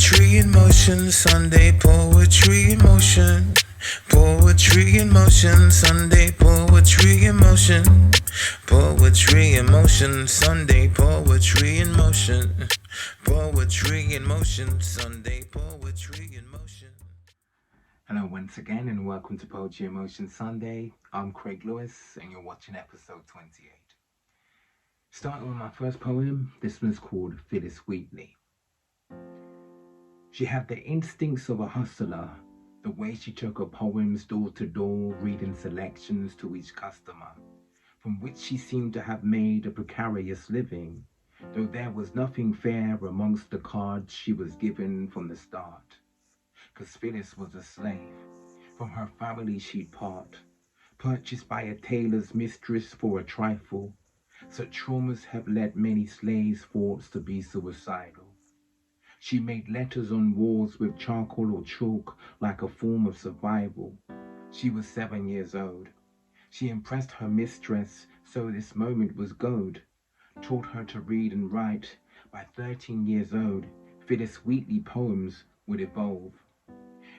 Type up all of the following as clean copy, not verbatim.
Poetry in motion, Sunday poetry in motion. Poetry in motion, Sunday poetry in motion. Poetry in motion, Sunday poetry in motion. Poetry in motion, Sunday poetry in motion. Hello, once again, and welcome to Poetry in Motion Sunday. I'm Craig Lewis, and you're watching episode 28. Starting with my first poem, this one's called Phyllis Wheatley. She had the instincts of a hustler, the way she took her poems door to door, reading selections to each customer, from which she seemed to have made a precarious living, though there was nothing fair amongst the cards she was given from the start. 'Cause Phyllis was a slave, from her family she'd part, purchased by a tailor's mistress for a trifle. Such traumas have led many slaves' thoughts to be suicidal. She made letters on walls with charcoal or chalk like a form of survival. She was 7 years old. She impressed her mistress, so this moment was gold. Taught her to read and write. By 13 years old, Phyllis Wheatley poems would evolve.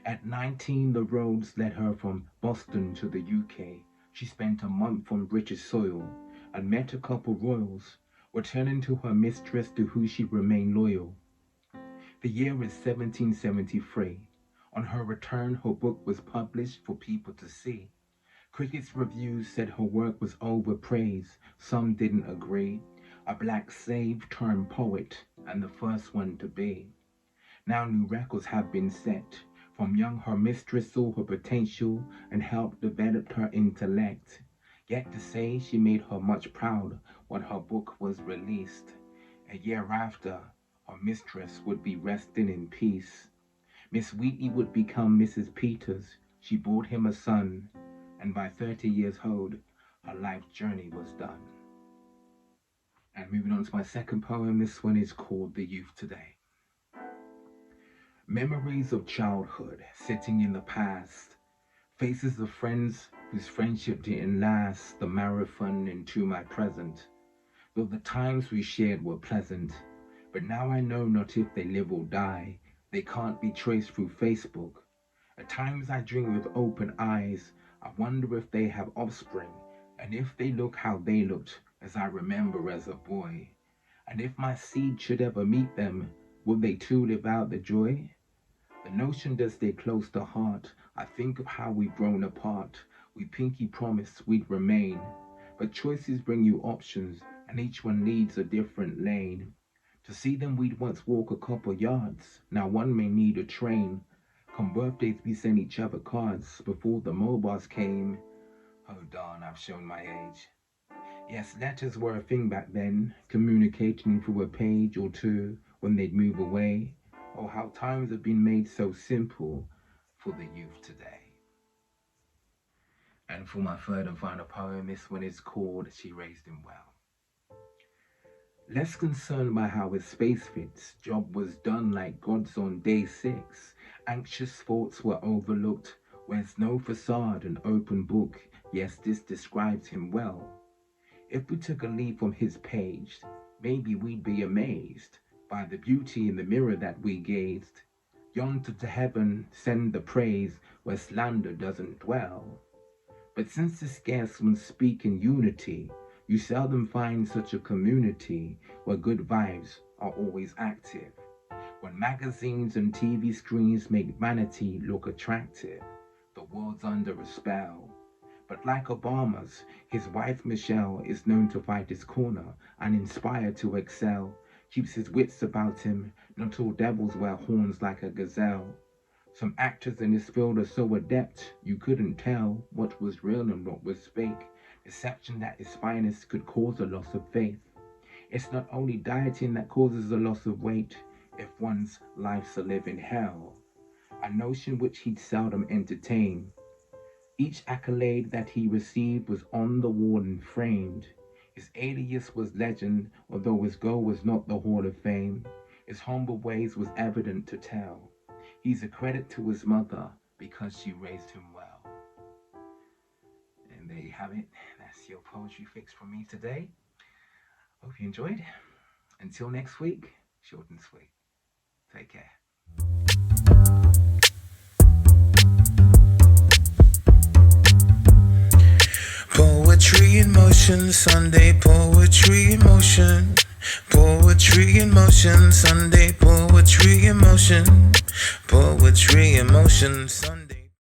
At 19, the roads led her from Boston to the UK. She spent a month on British soil and met a couple royals, returning to her mistress to who she remained loyal. The year is 1773. On her return, her book was published for people to see. Critics' reviews said her work was overpraised. Some didn't agree. A black slave turned poet, and the first one to be. Now new records have been set. From young, her mistress saw her potential and helped develop her intellect. Yet to say she made her much proud when her book was released. A year after, her mistress would be resting in peace. Miss Wheatley would become Mrs. Peters. She bore him a son, and by 30 years old, her life journey was done. And moving on to my second poem, this one is called The Youth Today. Memories of childhood sitting in the past, faces of friends whose friendship didn't last, the marathon into my present. Though the times we shared were pleasant, but now I know not if they live or die. They can't be traced through Facebook. At times I dream with open eyes. I wonder if they have offspring, and if they look how they looked as I remember as a boy. And if my seed should ever meet them, will they too live out the joy? The notion does stay close to heart. I think of how we've grown apart. We pinky promised we'd remain, but choices bring you options, and each one leads a different lane. To see them we'd once walk a couple yards, now one may need a train. Come birthdays we sent each other cards before the mobiles came. Oh darn, I've shown my age. Yes, letters were a thing back then, communicating through a page or two when they'd move away. Oh, how times have been made so simple for the youth today. And for my third and final poem, this one is called She Raised Him Well. Less concerned by how his space fits, job was done like God's on day 6. Anxious thoughts were overlooked, where's no facade, an open book. Yes, this describes him well. If we took a leaf from his page, maybe we'd be amazed by the beauty in the mirror that we gazed. Yonder to heaven send the praise where slander doesn't dwell. But since the scarce ones speak in unity, you seldom find such a community where good vibes are always active. When magazines and TV screens make vanity look attractive, the world's under a spell. But like Obama's, his wife Michelle is known to fight his corner and inspired to excel. Keeps his wits about him, not all devils wear horns like a gazelle. Some actors in this field are so adept, you couldn't tell what was real and what was fake. Deception at its finest could cause a loss of faith. It's not only dieting that causes a loss of weight, if one's life's a living hell. A notion which he'd seldom entertain. Each accolade that he received was on the wall and framed. His alias was legend, although his goal was not the Hall of Fame. His humble ways was evident to tell. He's a credit to his mother because she raised him well. And there you have it. That's your poetry fix from me today. Hope you enjoyed. Until next week, short and sweet. Take care. Poetry in motion, Sunday poetry in motion. Poetry in motion, Sunday poetry in motion. Poetry in motion, Sunday.